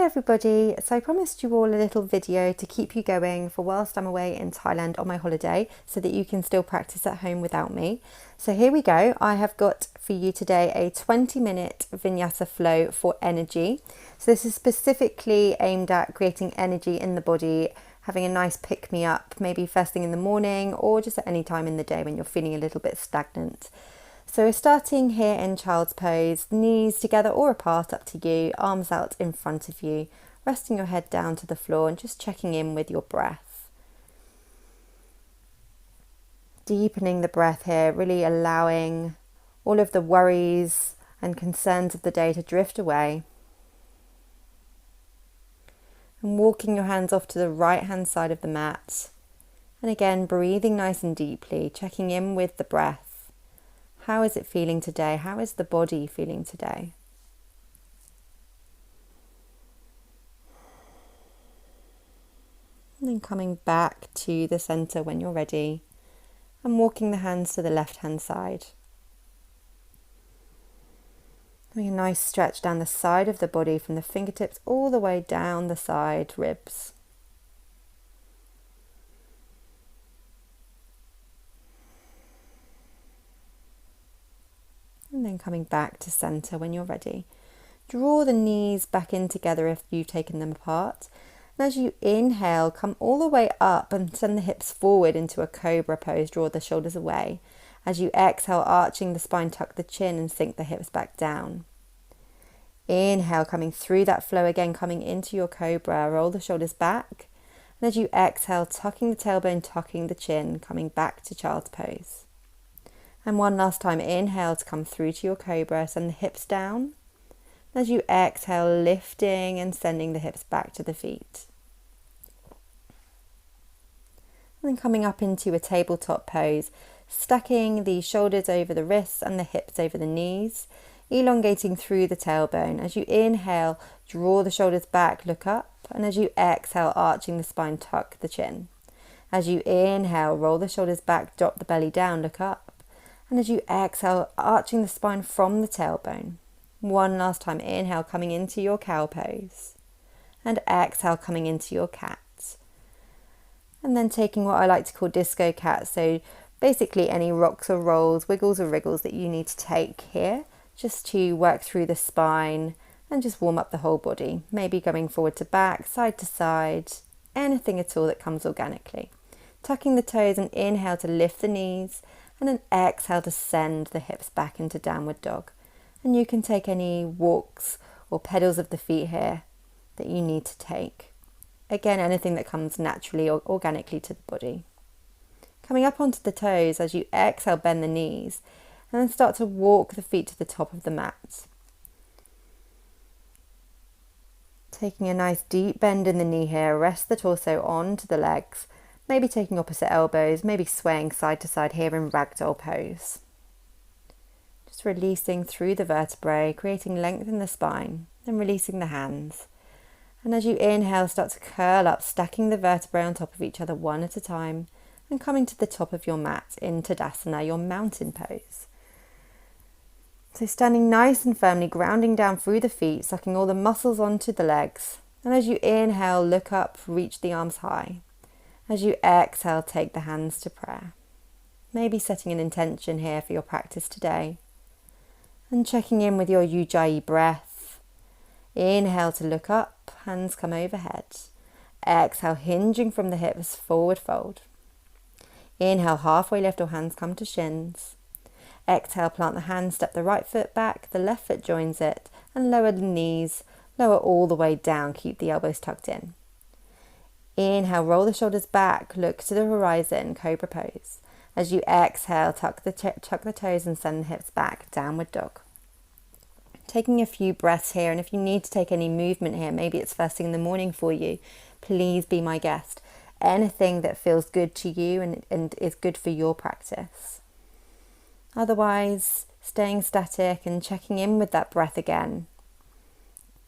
Hi everybody, so I promised you all a little video to keep you going for whilst I'm away in Thailand on my holiday so that you can still practice at home without me. So here we go, I have got for you today a 20-minute vinyasa flow for energy. So this is specifically aimed at creating energy in the body, having a nice pick-me-up, maybe first thing in the morning or just at any time in the day when you're feeling a little bit stagnant. So we're starting here in child's pose, knees together or apart, up to you, arms out in front of you, resting your head down to the floor and just checking in with your breath. Deepening the breath here, really allowing all of the worries and concerns of the day to drift away. And walking your hands off to the right hand side of the mat. And again, breathing nice and deeply, checking in with the breath. How is it feeling today? How is the body feeling today? And then coming back to the center when you're ready and walking the hands to the left hand side. Doing a nice stretch down the side of the body from the fingertips all the way down the side ribs. And then coming back to center when you're ready. Draw the knees back in together if you've taken them apart. And as you inhale, come all the way up and send the hips forward into a cobra pose. Draw the shoulders away. As you exhale, arching the spine, tuck the chin and sink the hips back down. Inhale, coming through that flow again, coming into your cobra. Roll the shoulders back. And as you exhale, tucking the tailbone, tucking the chin, coming back to child's pose. And one last time, inhale to come through to your cobra, send the hips down. As you exhale, lifting and sending the hips back to the feet. And then coming up into a tabletop pose, stacking the shoulders over the wrists and the hips over the knees, elongating through the tailbone. As you inhale, draw the shoulders back, look up. And as you exhale, arching the spine, tuck the chin. As you inhale, roll the shoulders back, drop the belly down, look up. And as you exhale, arching the spine from the tailbone. One last time, inhale, coming into your cow pose. And exhale, coming into your cat. And then taking what I like to call disco cat. So basically any rocks or rolls, wiggles or wriggles that you need to take here, just to work through the spine and just warm up the whole body. Maybe going forward to back, side to side, anything at all that comes organically. Tucking the toes and inhale to lift the knees. And then exhale to send the hips back into downward dog. And you can take any walks or pedals of the feet here that you need to take. Again, anything that comes naturally or organically to the body. Coming up onto the toes, as you exhale, bend the knees. And then start to walk the feet to the top of the mat. Taking a nice deep bend in the knee here, rest the torso onto the legs. Maybe taking opposite elbows, maybe swaying side to side here in ragdoll pose. Just releasing through the vertebrae, creating length in the spine, then releasing the hands. And as you inhale, start to curl up, stacking the vertebrae on top of each other one at a time, and coming to the top of your mat in Tadasana, your mountain pose. So standing nice and firmly, grounding down through the feet, sucking all the muscles onto the legs. And as you inhale, look up, reach the arms high. As you exhale, take the hands to prayer. Maybe setting an intention here for your practice today. And checking in with your Ujjayi breath. Inhale to look up, hands come overhead. Exhale, hinging from the hips, forward fold. Inhale, halfway lift or hands come to shins. Exhale, plant the hands, step the right foot back, the left foot joins it, and lower the knees, lower all the way down, keep the elbows tucked in. Inhale, roll the shoulders back, look to the horizon, cobra pose. As you exhale, tuck the toes and send the hips back, downward dog. Taking a few breaths here, and if you need to take any movement here, maybe it's first thing in the morning for you, please be my guest. Anything that feels good to you and is good for your practice. Otherwise, staying static and checking in with that breath again.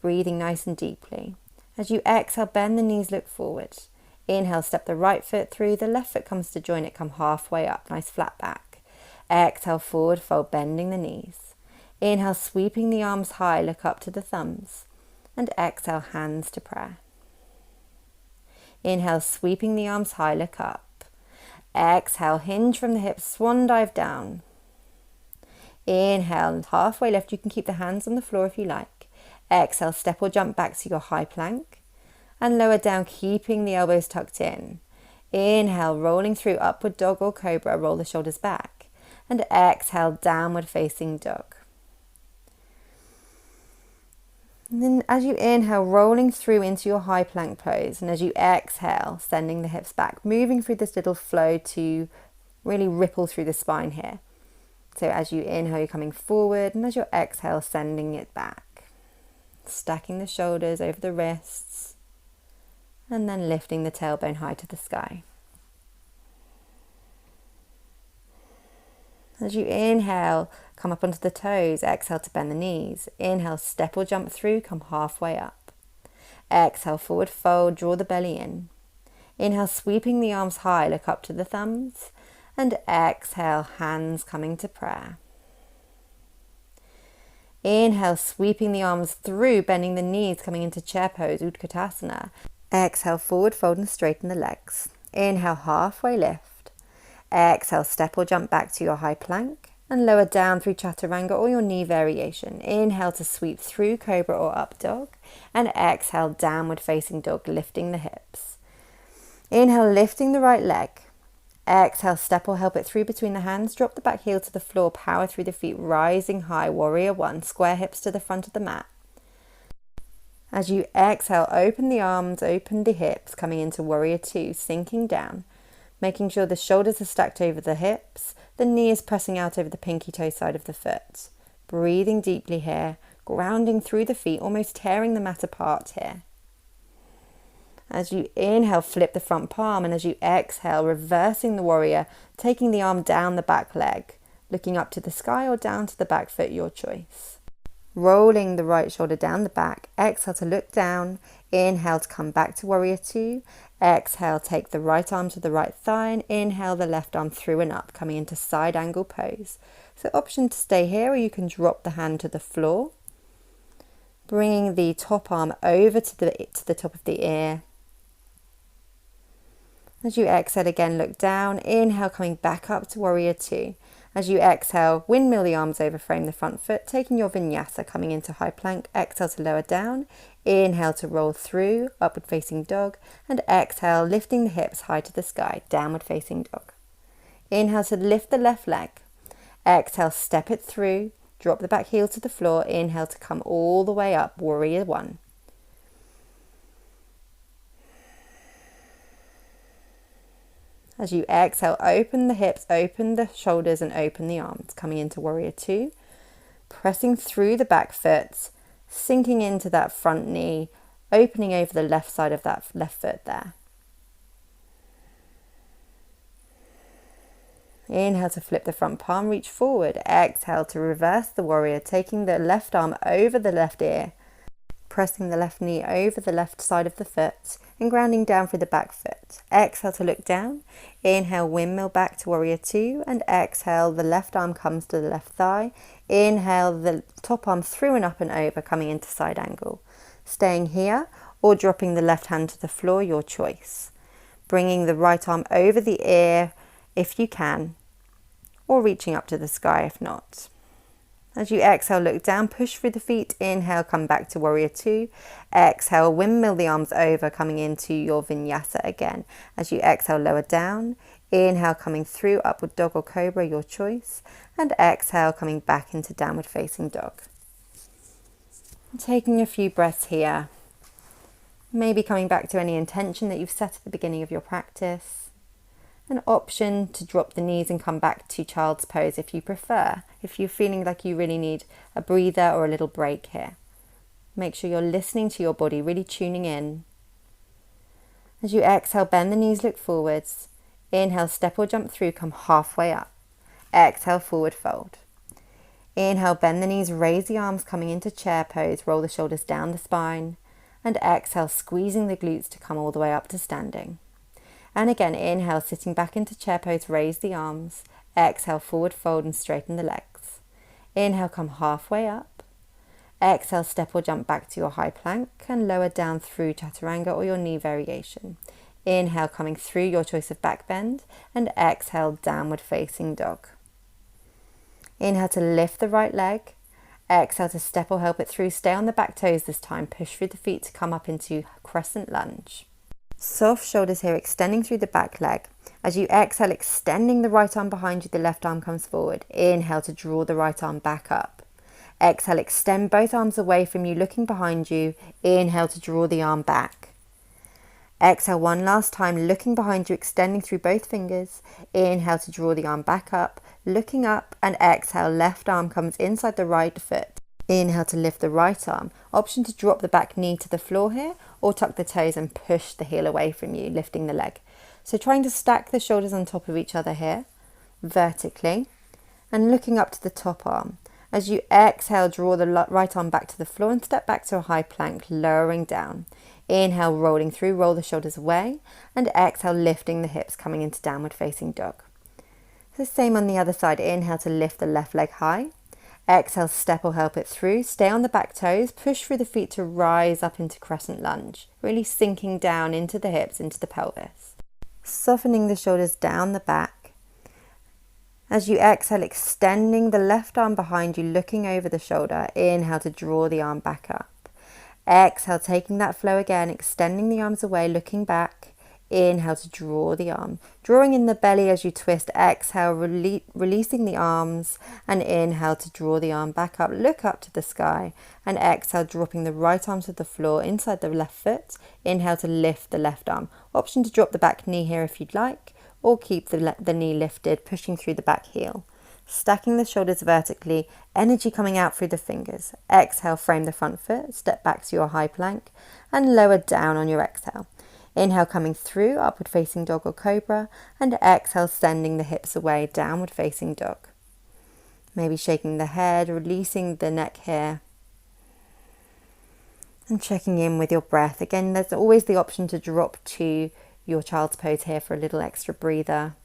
Breathing nice and deeply. As you exhale, bend the knees, look forward. Inhale, step the right foot through, the left foot comes to join it, come halfway up, nice flat back. Exhale, forward fold, bending the knees. Inhale, sweeping the arms high, look up to the thumbs. And exhale, hands to prayer. Inhale, sweeping the arms high, look up. Exhale, hinge from the hips, swan dive down. Inhale, halfway lift. You can keep the hands on the floor if you like. Exhale, step or jump back to your high plank. And lower down, keeping the elbows tucked in. Inhale, rolling through upward dog or cobra, roll the shoulders back. And exhale, downward facing dog. And then as you inhale, rolling through into your high plank pose. And as you exhale, sending the hips back, moving through this little flow to really ripple through the spine here. So as you inhale, you're coming forward, and as you exhale, sending it back. Stacking the shoulders over the wrists, and then lifting the tailbone high to the sky. As you inhale, come up onto the toes. Exhale to bend the knees. Inhale, step or jump through, come halfway up. Exhale, forward fold, draw the belly in. Inhale, sweeping the arms high, look up to the thumbs. And exhale, hands coming to prayer. Inhale, sweeping the arms through, bending the knees, coming into chair pose, Utkatasana. Exhale, forward fold and straighten the legs. Inhale, halfway lift. Exhale, step or jump back to your high plank. And lower down through Chaturanga or your knee variation. Inhale to sweep through Cobra or Up Dog. And exhale, downward facing dog, lifting the hips. Inhale, lifting the right leg. Exhale, step or help it through between the hands. Drop the back heel to the floor, power through the feet, rising high, warrior one. Square hips to the front of the mat. As you exhale, open the arms, open the hips, coming into warrior two, sinking down. Making sure the shoulders are stacked over the hips, the knee is pressing out over the pinky toe side of the foot. Breathing deeply here, grounding through the feet, almost tearing the mat apart here. As you inhale, flip the front palm, and as you exhale, reversing the warrior, taking the arm down the back leg, looking up to the sky or down to the back foot, your choice. Rolling the right shoulder down the back, exhale to look down, inhale to come back to warrior two, exhale, take the right arm to the right thigh, and inhale the left arm through and up, coming into side angle pose. So option to stay here, or you can drop the hand to the floor, bringing the top arm over to the top of the ear. As you exhale again, look down, inhale, coming back up to warrior two. As you exhale, windmill the arms over, frame the front foot, taking your vinyasa, coming into high plank. Exhale to lower down, inhale to roll through, upward facing dog, and exhale, lifting the hips high to the sky, downward facing dog. Inhale to lift the left leg. Exhale, step it through, drop the back heel to the floor. Inhale to come all the way up, warrior one. As you exhale, open the hips, open the shoulders, and open the arms, coming into warrior two, pressing through the back foot, sinking into that front knee, opening over the left side of that left foot there. Inhale to flip the front palm, reach forward. Exhale to reverse the warrior, taking the left arm over the left ear, pressing the left knee over the left side of the foot, and grounding down through the back foot. Exhale to look down. Inhale, windmill back to warrior two, and exhale, the left arm comes to the left thigh. Inhale, the top arm through and up and over, coming into side angle. Staying here or dropping the left hand to the floor, your choice. Bringing the right arm over the ear if you can, or reaching up to the sky if not. As you exhale, look down, push through the feet. Inhale, come back to warrior two. Exhale, windmill the arms over, coming into your vinyasa again. As you exhale, lower down. Inhale, coming through, upward dog or cobra, your choice. And exhale, coming back into downward facing dog. Taking a few breaths here. Maybe coming back to any intention that you've set at the beginning of your practice. An option to drop the knees and come back to child's pose if you prefer, if you're feeling like you really need a breather or a little break here. Make sure you're listening to your body, really tuning in. As you exhale, bend the knees, look forwards. Inhale, step or jump through, come halfway up. Exhale, forward fold. Inhale, bend the knees, raise the arms, coming into chair pose, roll the shoulders down the spine. And exhale, squeezing the glutes to come all the way up to standing. And again, inhale, sitting back into chair pose, raise the arms. Exhale, forward fold and straighten the legs. Inhale, come halfway up. Exhale, step or jump back to your high plank and lower down through chaturanga or your knee variation. Inhale, coming through, your choice of back bend, and exhale, downward facing dog. Inhale to lift the right leg. Exhale to step or help it through. Stay on the back toes this time. Push through the feet to come up into crescent lunge. Soft shoulders here, extending through the back leg. As you exhale, extending the right arm behind you, the left arm comes forward. Inhale to draw the right arm back up. Exhale, extend both arms away from you, looking behind you. Inhale to draw the arm back. Exhale one last time, looking behind you, extending through both fingers. Inhale to draw the arm back up, looking up, and exhale, left arm comes inside the right foot. Inhale to lift the right arm. Option to drop the back knee to the floor here, or tuck the toes and push the heel away from you, lifting the leg. So trying to stack the shoulders on top of each other here, vertically, and looking up to the top arm. As you exhale, draw the right arm back to the floor and step back to a high plank, lowering down. Inhale, rolling through, roll the shoulders away, and exhale, lifting the hips, coming into downward facing dog. So same on the other side. Inhale to lift the left leg high. Exhale, step or help it through. Stay on the back toes, push through the feet to rise up into crescent lunge, really sinking down into the hips, into the pelvis. Softening the shoulders down the back. As you exhale, extending the left arm behind you, looking over the shoulder. Inhale to draw the arm back up. Exhale, taking that flow again, extending the arms away, looking back. Inhale to draw the arm, drawing in the belly as you twist. Exhale, releasing the arms, and inhale to draw the arm back up, look up to the sky, and exhale, dropping the right arm to the floor inside the left foot. Inhale to lift the left arm. Option to drop the back knee here if you'd like, or keep the knee lifted, pushing through the back heel. Stacking the shoulders vertically, energy coming out through the fingers. Exhale, frame the front foot, step back to your high plank, and lower down on your exhale. Inhale, coming through, upward facing dog or cobra, and exhale, sending the hips away, downward facing dog. Maybe shaking the head, releasing the neck here, and checking in with your breath. Again, there's always the option to drop to your child's pose here for a little extra breather.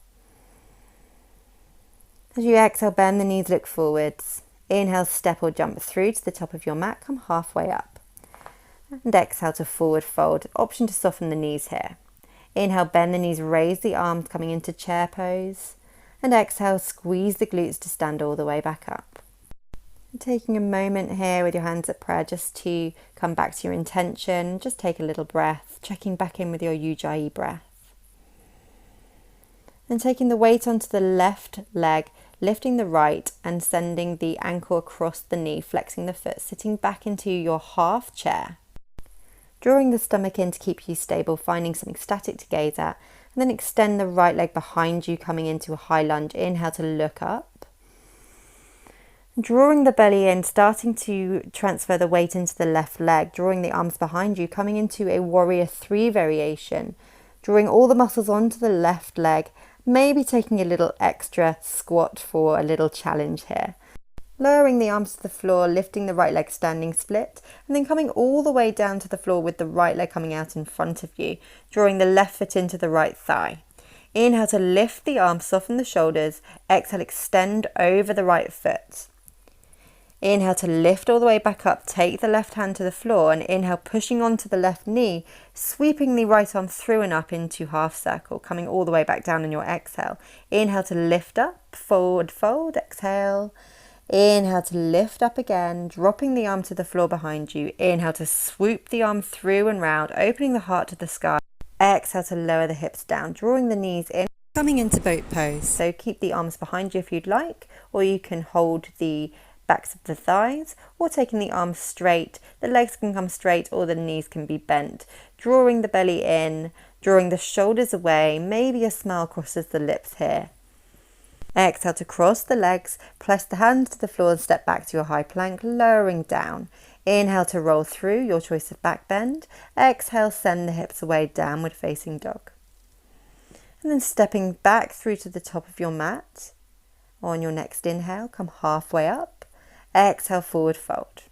As you exhale, bend the knees, look forwards. Inhale, step or jump through to the top of your mat, come halfway up. And exhale to forward fold. Option to soften the knees here. Inhale, bend the knees, raise the arms, coming into chair pose. And exhale, squeeze the glutes to stand all the way back up. And taking a moment here with your hands at prayer just to come back to your intention. Just take a little breath, checking back in with your Ujjayi breath. And taking the weight onto the left leg, lifting the right and sending the ankle across the knee, flexing the foot, sitting back into your half chair. Drawing the stomach in to keep you stable, finding something static to gaze at, and then extend the right leg behind you, coming into a high lunge. Inhale to look up. Drawing the belly in, starting to transfer the weight into the left leg, drawing the arms behind you, coming into a warrior 3 variation. Drawing all the muscles onto the left leg, maybe taking a little extra squat for a little challenge here. Lowering the arms to the floor, lifting the right leg standing split, and then coming all the way down to the floor with the right leg coming out in front of you, drawing the left foot into the right thigh. Inhale to lift the arms, soften the shoulders. Exhale, extend over the right foot. Inhale to lift all the way back up, take the left hand to the floor, and inhale, pushing onto the left knee, sweeping the right arm through and up into half circle, coming all the way back down on your exhale. Inhale to lift up, forward fold, exhale. Inhale to lift up again, dropping the arm to the floor behind you. Inhale to swoop the arm through and round, opening the heart to the sky. Exhale to lower the hips down, drawing the knees in, coming into boat pose. So keep the arms behind you if you'd like, or you can hold the backs of the thighs, or taking the arms straight. The legs can come straight or the knees can be bent. Drawing the belly in, drawing the shoulders away, maybe a smile crosses the lips here. Exhale to cross the legs, press the hands to the floor and step back to your high plank, lowering down. Inhale to roll through, your choice of back bend. Exhale, send the hips away, downward facing dog. And then stepping back through to the top of your mat. On your next inhale, come halfway up. Exhale, forward fold.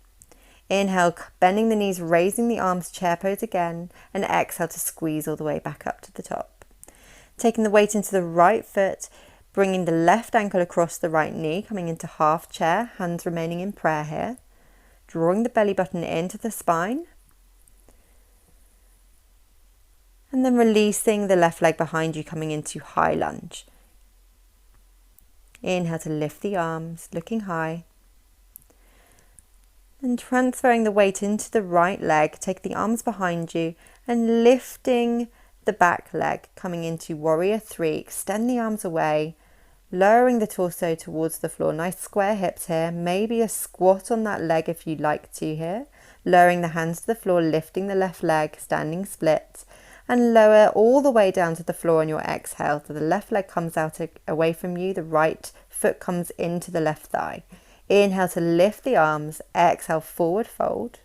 Inhale, bending the knees, raising the arms, chair pose again. And exhale to squeeze all the way back up to the top. Taking the weight into the right foot, bringing the left ankle across the right knee, coming into half chair, hands remaining in prayer here. drawing the belly button into the spine. And then releasing the left leg behind you, coming into high lunge. Inhale to lift the arms, looking high. And transferring the weight into the right leg, take the arms behind you and lifting the back leg, coming into warrior three. Extend the arms away, lowering the torso towards the floor. Nice square hips here. Maybe a squat on that leg if you'd like to here. Lowering the hands to the floor, lifting the left leg, standing split. And lower all the way down to the floor on your exhale. So the left leg comes out away from you. The right foot comes into the left thigh. Inhale to lift the arms. Exhale, forward fold.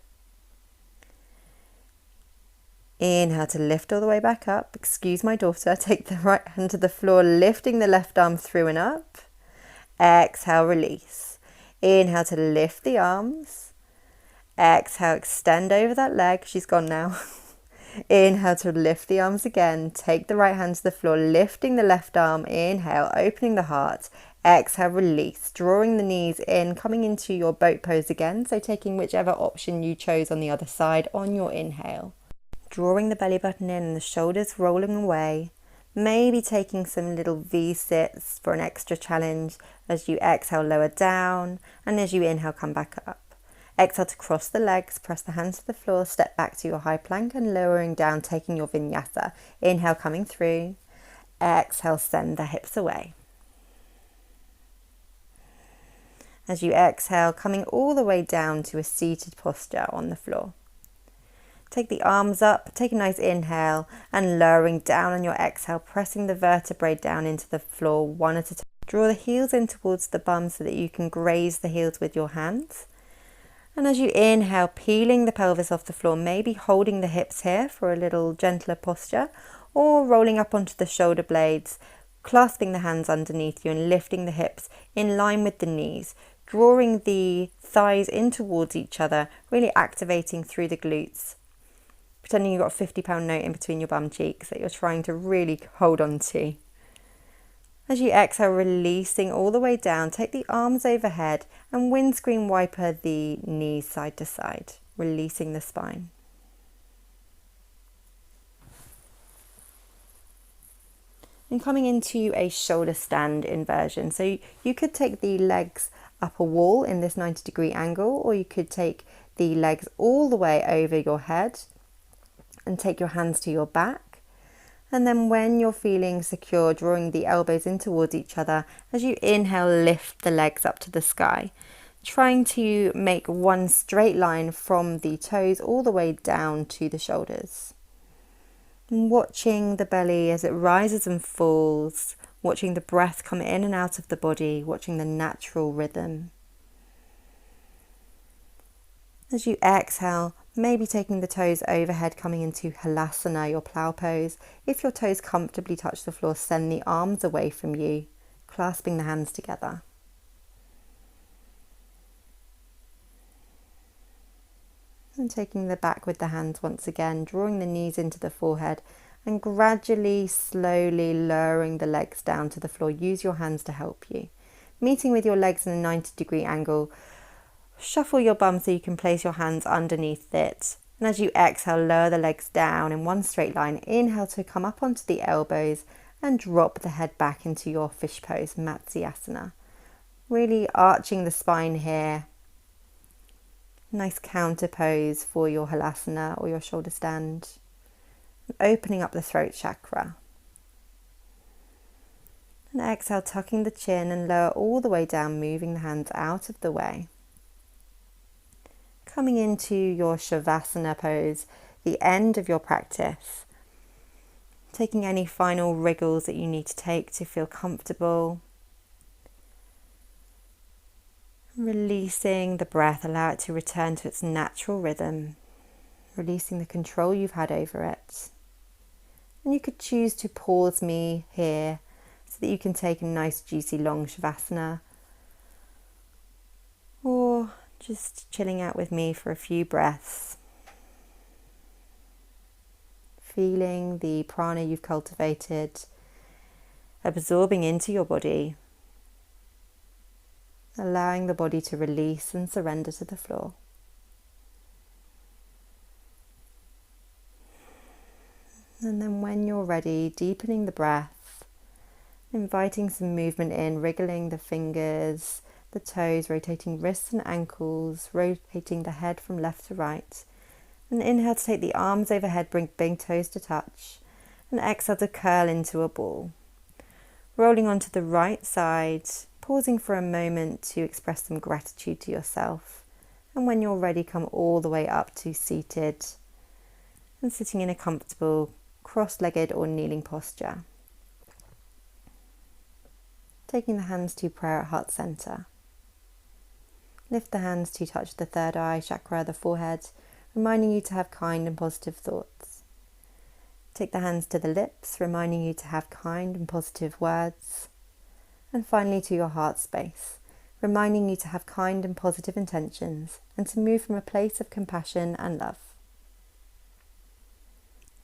Inhale to lift all the way back up. Excuse my daughter. Take the right hand to the floor, lifting the left arm through and up. Exhale, release. Inhale to lift the arms. Exhale, extend over that leg. She's gone now. Inhale to lift the arms again. Take the right hand to the floor, lifting the left arm. Inhale, opening the heart. Exhale, release, drawing the knees in, coming into your boat pose again. So taking whichever option you chose on the other side on your inhale. Drawing the belly button in and the shoulders rolling away. Maybe taking some little V-sits for an extra challenge. As you exhale, lower down. And as you inhale, come back up. Exhale to cross the legs, press the hands to the floor, step back to your high plank and lowering down, taking your vinyasa. Inhale, coming through. Exhale, send the hips away. As you exhale, coming all the way down to a seated posture on the floor. Take the arms up, take a nice inhale and lowering down on your exhale, pressing the vertebrae down into the floor one at a time. Draw the heels in towards the bum so that you can graze the heels with your hands. And as you inhale, peeling the pelvis off the floor, maybe holding the hips here for a little gentler posture, or rolling up onto the shoulder blades, clasping the hands underneath you and lifting the hips in line with the knees, drawing the thighs in towards each other, really activating through the glutes, pretending you've got a £50 note in between your bum cheeks that you're trying to really hold on to. As you exhale, releasing all the way down, take the arms overhead and windscreen wiper the knees side to side, releasing the spine. And coming into a shoulder stand inversion. So you could take the legs up a wall in this 90-degree angle, or you could take the legs all the way over your head and take your hands to your back. And then when you're feeling secure, drawing the elbows in towards each other, as you inhale, lift the legs up to the sky, trying to make one straight line from the toes all the way down to the shoulders. And watching the belly as it rises and falls, watching the breath come in and out of the body, watching the natural rhythm. As you exhale, maybe taking the toes overhead, coming into halasana, your plow pose. If your toes comfortably touch the floor, send the arms away from you, clasping the hands together. And taking the back with the hands once again, drawing the knees into the forehead and gradually, slowly lowering the legs down to the floor. Use your hands to help you. Meeting with your legs in a 90-degree angle. Shuffle your bum so you can place your hands underneath it. And as you exhale, lower the legs down in one straight line. Inhale to come up onto the elbows and drop the head back into your fish pose, Matsyasana. Really arching the spine here. Nice counter pose for your halasana or your shoulder stand. Opening up the throat chakra. And exhale, tucking the chin and lower all the way down, moving the hands out of the way. Coming into your Shavasana pose, the end of your practice. Taking any final wriggles that you need to take to feel comfortable. Releasing the breath, allow it to return to its natural rhythm. Releasing the control you've had over it. And you could choose to pause me here so that you can take a nice juicy long Shavasana. Or just chilling out with me for a few breaths. Feeling the prana you've cultivated absorbing into your body. Allowing the body to release and surrender to the floor. And then when you're ready, deepening the breath, inviting some movement in, wriggling the fingers, the toes, rotating wrists and ankles, rotating the head from left to right. And inhale to take the arms overhead, bring big toes to touch. And exhale to curl into a ball. Rolling onto the right side, pausing for a moment to express some gratitude to yourself. And when you're ready, come all the way up to seated and sitting in a comfortable cross-legged or kneeling posture. Taking the hands to prayer at heart center. Lift the hands to touch the third eye chakra, the forehead, reminding you to have kind and positive thoughts. Take the hands to the lips, reminding you to have kind and positive words. And finally to your heart space, reminding you to have kind and positive intentions and to move from a place of compassion and love.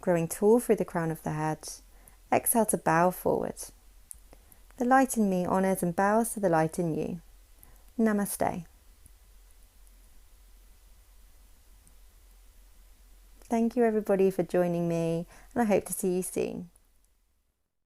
Growing tall through the crown of the head, exhale to bow forward. The light in me honours and bows to the light in you. Namaste. Thank you everybody for joining me, and I hope to see you soon.